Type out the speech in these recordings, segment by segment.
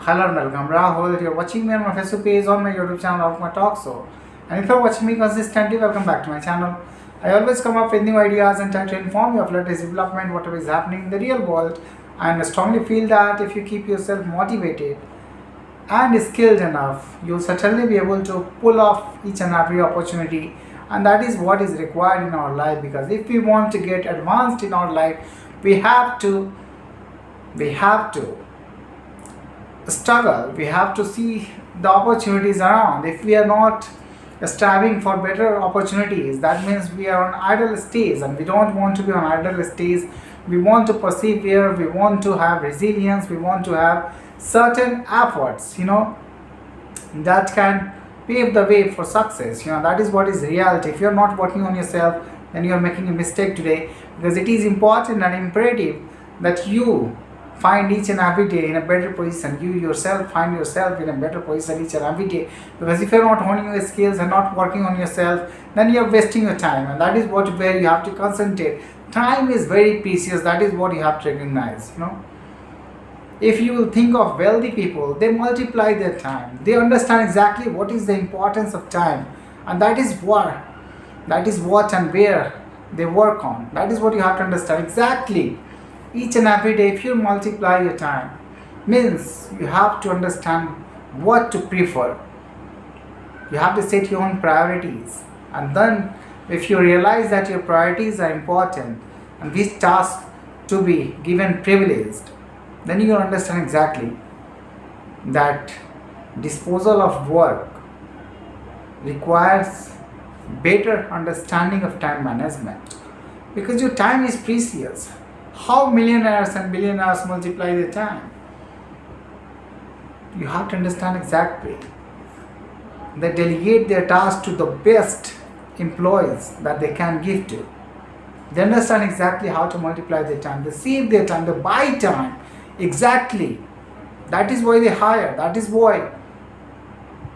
Hello and welcome, Rahul. You're watching me on my Facebook page, on my YouTube channel, of my talk show. And if you're watching me consistently, welcome back to my channel. I always come up with new ideas and try to inform you of latest development, whatever is happening in the real world. And I strongly feel that if you keep yourself motivated and skilled enough, you'll certainly be able to pull off each and every opportunity. And that is what is required in our life, because if we want to get advanced in our life, we have to struggle. We have to see the opportunities around. If we are not striving for better opportunities, that means we are on idle stage, and we don't want to be on idle stage. We want to persevere, we want to have resilience, we want to have certain efforts, that can pave the way for success. That is what is reality. If you're not working on yourself, then you're making a mistake today, because it is important and imperative that you find each and every day in a better position. You yourself find yourself in a better position each and every day, because if you're not honing your skills and not working on yourself, then you're wasting your time, and that is where you have to concentrate. Time is very precious. That is what you have to recognize. If you will think of wealthy people, they multiply their time. They understand exactly what is the importance of time, and that is what and where they work on. That is what you have to understand exactly. Each and every day, if you multiply your time, means you have to understand what to prefer. You have to set your own priorities, and then if you realize that your priorities are important and which task to be given privileged, then you will understand exactly that disposal of work requires better understanding of time management, because your time is precious. How millionaires and billionaires multiply their time? You have to understand exactly. They delegate their tasks to the best employees that they can give to. They understand exactly how to multiply their time. They save their time. They buy time. Exactly. That is why they hire. That is why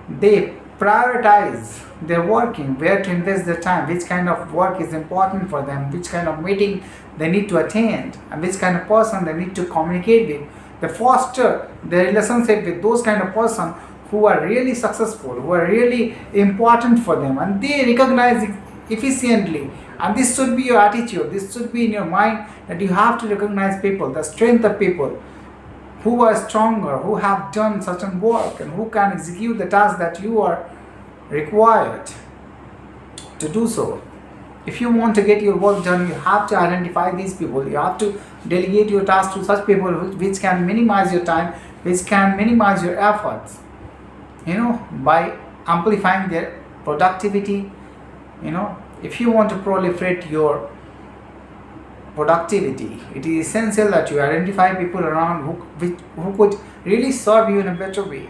they prioritize their working, where to invest their time, which kind of work is important for them, which kind of meeting they need to attend, and which kind of person they need to communicate with. They foster their relationship with those kind of person who are really successful, who are really important for them, and they recognize it efficiently. And this should be your attitude. This should be in your mind, that you have to recognize people, the strength of people who are stronger, who have done certain work, and who can execute the task that you are required to do so. If you want to get your work done, you have to identify these people. You have to delegate your task to such people which can minimize your time, which can minimize your efforts, by amplifying their productivity. If you want to proliferate your productivity, it is essential that you identify people around who could really serve you in a better way,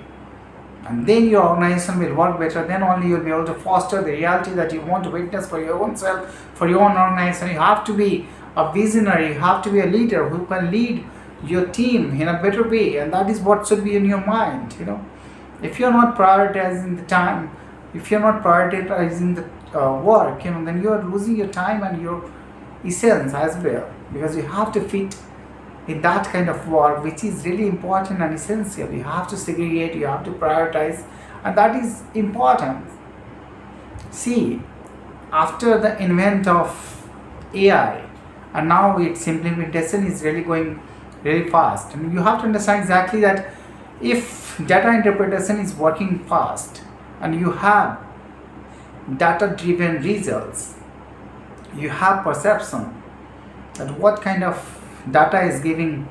and then your organization will work better. Then only you'll be able to foster the reality that you want to witness for your own self, for your own organization. You have to be a visionary. You have to be a leader who can lead your team in a better way, and that is what should be in your mind. If you're not prioritizing the time, if you're not prioritizing the work, then you are losing your time and your essence as well, because you have to fit in that kind of work which is really important and essential. You have to segregate, you have to prioritize, and that is important. See, after the invent of AI, and now its implementation is really going really fast, and you have to understand exactly that if data interpretation is working fast and you have data driven results, you have perception that what kind of data is giving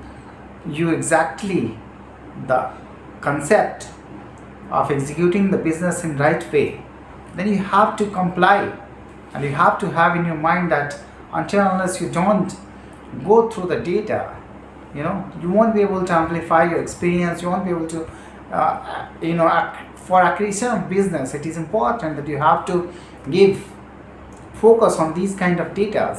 you exactly the concept of executing the business in right way, then you have to comply, and you have to have in your mind that until unless you don't go through the data, you won't be able to amplify your experience. You won't be able to for acquisition of business, it is important that you have to give focus on these kind of data.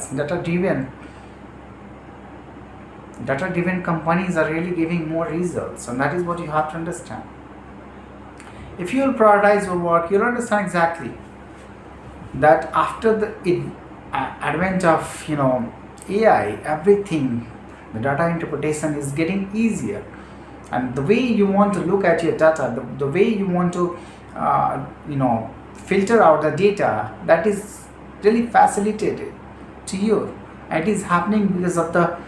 Data driven companies are really giving more results, and that is what you have to understand. If you will prioritize your work, you'll understand exactly that after the advent of AI, everything, the data interpretation is getting easier, and the way you want to look at your data, the way you want to filter out the data, that is really facilitated to you. It is happening because of the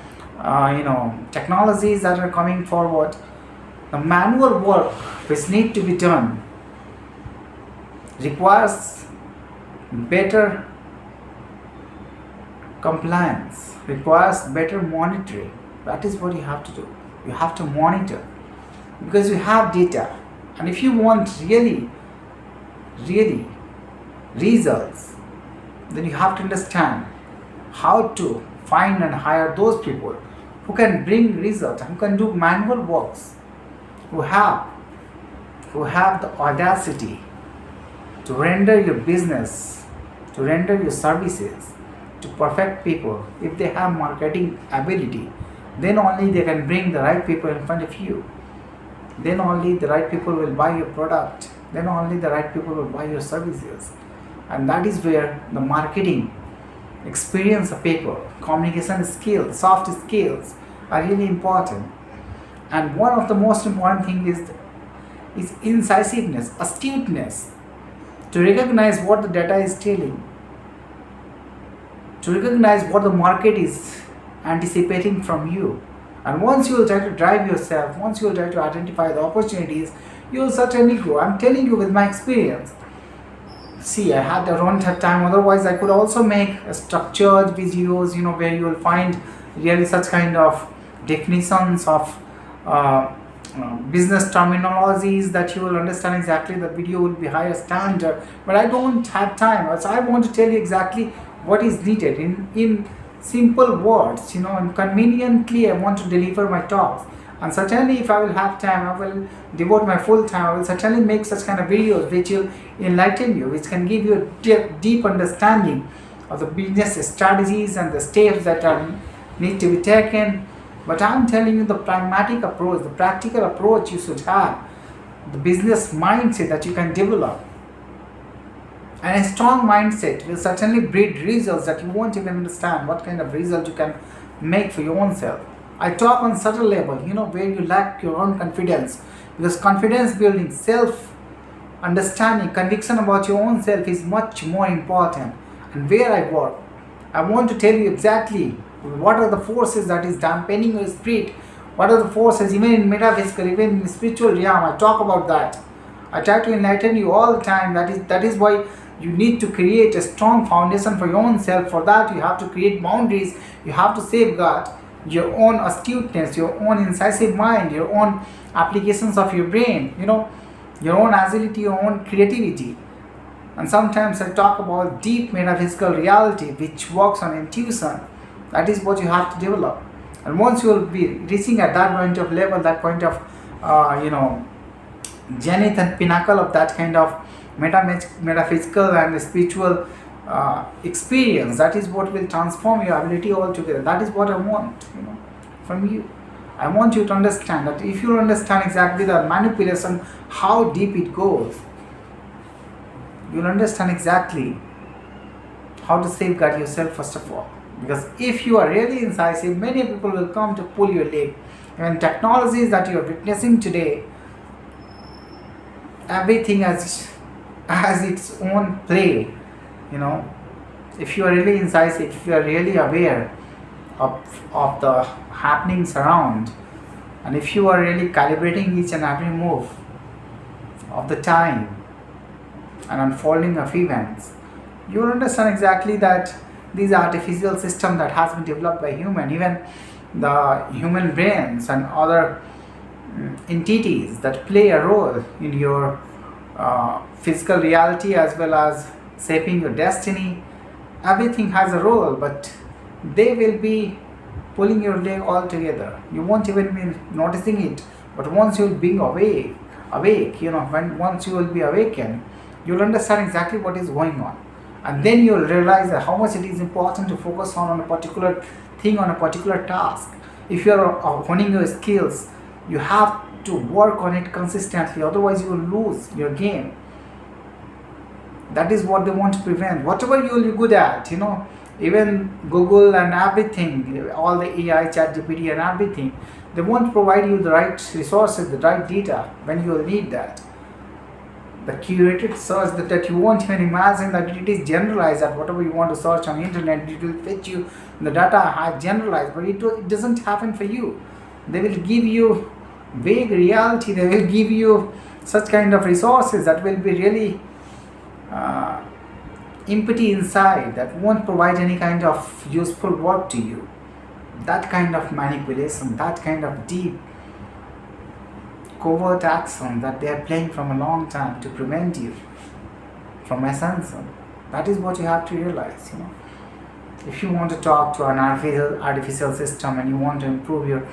technologies that are coming forward. The manual work which need to be done requires better compliance, requires better monitoring. That is what you have to do. You have to monitor because you have data, and if you want really results, then you have to understand how to find and hire those people who can bring results, who can do manual works, who have the audacity to render your business, to render your services to perfect people. If they have marketing ability, then only they can bring the right people in front of you. Then only the right people will buy your product. Then only the right people will buy your services. And that is where the marketing experience of people, communication skills, soft skills are really important. And one of the most important things is incisiveness, astuteness, to recognize what the data is telling, to recognize what the market is anticipating from you. And once you will try to drive yourself, once you will try to identify the opportunities, you will certainly grow. I'm telling you with my experience. See, I had around that time, otherwise I could also make structured videos, where you will find really such kind of definitions of business terminologies that you will understand exactly. The video will be higher standard, but I don't have time, so I want to tell you exactly what is needed in simple words, and conveniently I want to deliver my talks. And certainly if I will have time, I will devote my full time. I will certainly make such kind of videos which will enlighten you, which can give you a deep understanding of the business strategies and the steps that need to be taken. But I'm telling you the pragmatic approach, the practical approach you should have, the business mindset that you can develop. And a strong mindset will certainly breed results that you won't even understand what kind of result you can make for your own self. I talk on subtle level, where you lack your own confidence, because confidence building, self understanding, conviction about your own self is much more important. And where I work, I want to tell you exactly what are the forces that is dampening your spirit, what are the forces even in metaphysical, even in the spiritual realm. I talk about that. I try to enlighten you all the time. That is why you need to create a strong foundation for your own self. For that you have to create boundaries, you have to safeguard your own astuteness, your own incisive mind, your own applications of your brain, your own agility, your own creativity. And sometimes I talk about deep metaphysical reality which works on intuition. That is what you have to develop. And once you will be reaching at that point of level, that point of zenith and pinnacle of that kind of metaphysical and spiritual experience, that is what will transform your ability altogether. That is what I want from you. I want you to understand that if you understand exactly the manipulation, how deep it goes, you'll understand exactly how to safeguard yourself first of all. Because if you are really incisive, many people will come to pull your leg. And technologies that you are witnessing today, everything has its own play. If you are really incisive, if you are really aware of the happenings around, and if you are really calibrating each and every move of the time and unfolding of events, you will understand exactly that these artificial systems that has been developed by human, even the human brains and other entities that play a role in your physical reality as well as shaping your destiny, everything has a role, but they will be pulling your leg all together. You won't even be noticing it, but once you will be awake, once you will be awakened, you'll understand exactly what is going on. And then you'll realize that how much it is important to focus on a particular thing, on a particular task. If you are honing your skills, you have to work on it consistently, otherwise you will lose your game. That is what they want to prevent. Whatever you will be good at, even Google and everything, all the AI, ChatGPT and everything, They won't provide you the right resources, the right data when you will need that. The curated search that you won't even imagine, that it is generalized, that whatever you want to search on the internet, it will fetch you the data are generalized, but it doesn't happen for you. They will give you vague reality, they will give you such kind of resources that will be really empty inside, that won't provide any kind of useful work to you. That kind of manipulation, that kind of deep covert action that they are playing from a long time to prevent you from ascension. That is what you have to realize. If you want to talk to an artificial system and you want to improve your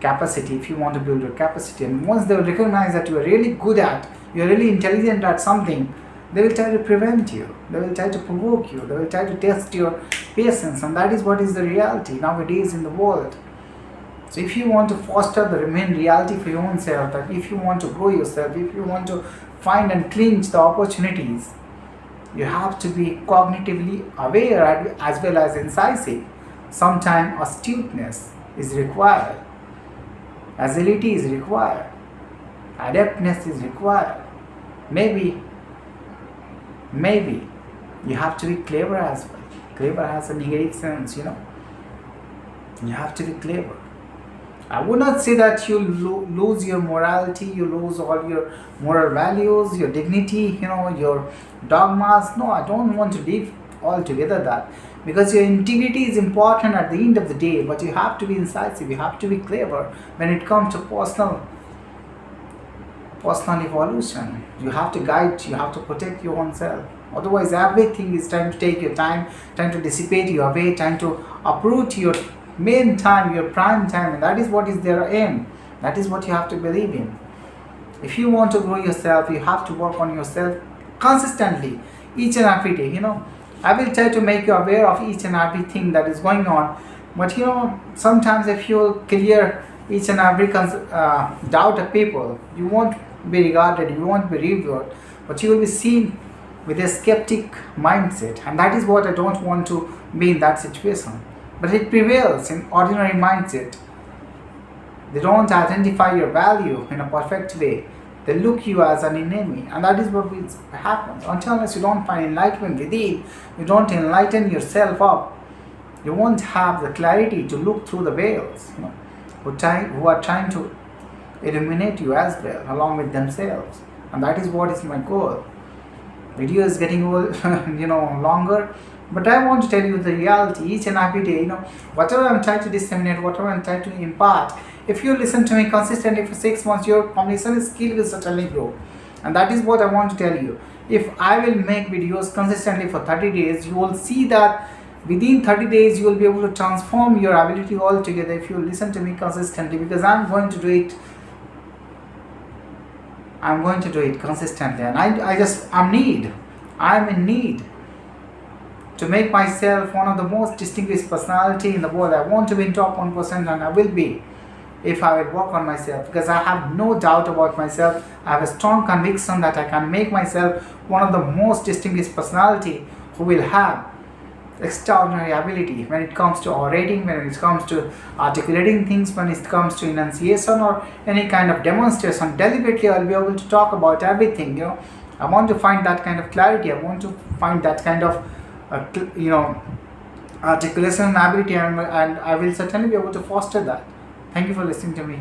capacity, if you want to build your capacity, and once they will recognize that you are really good at, you are really intelligent at something, they will try to prevent you, they will try to provoke you, they will try to test your patience, and that is what is the reality nowadays in the world. So if you want to foster the remain reality for your own self, that if you want to grow yourself, if you want to find and clinch the opportunities, you have to be cognitively aware as well as incisive. Sometimes astuteness is required, agility is required, adeptness is required. Maybe you have to be clever as well. Clever has a negative sense, You have to be clever. I would not say that you lose your morality, you lose all your moral values, your dignity, your dogmas. No, I don't want to leave altogether that, because your integrity is important at the end of the day, but you have to be incisive, you have to be clever when it comes to personal evolution. You have to guide, you have to protect your own self. Otherwise, everything is trying to take your time, trying to dissipate your way, trying to uproot your main time, your prime time, and that is what is their aim. That is what you have to believe in. If you want to grow yourself, you have to work on yourself consistently, each and every day. I will try to make you aware of each and everything that is going on, but sometimes if you clear each and every doubt of people, you won't be regarded, you won't be revered, but you will be seen with a skeptic mindset, and that is what I don't want to be in that situation. But it prevails in ordinary mindset. They don't identify your value in a perfect way. They look you as an enemy, and that is what happens. Unless you don't find enlightenment within, you don't enlighten yourself up, you won't have the clarity to look through the veils, who are trying to illuminate you as well, along with themselves. And that is what is my goal. Video is getting old, longer, but I want to tell you the reality each and every day. Whatever I'm trying to disseminate, whatever I'm trying to impart, if you listen to me consistently for 6 months, your communication skill will certainly grow. And that is what I want to tell you. If I will make videos consistently for 30 days, you will see that within 30 days you will be able to transform your ability altogether if you listen to me consistently, because I'm going to do it consistently, and I'm in need to make myself one of the most distinguished personality in the world. I want to be in top 1%, and I will be if I will work on myself, because I have no doubt about myself. I have a strong conviction that I can make myself one of the most distinguished personality who will have extraordinary ability when it comes to orating, when it comes to articulating things, when it comes to enunciation or any kind of demonstration. Deliberately I'll be able to talk about everything. I want to find that kind of clarity, I want to find that kind of articulation ability, and I will certainly be able to foster that. Thank you for listening to me.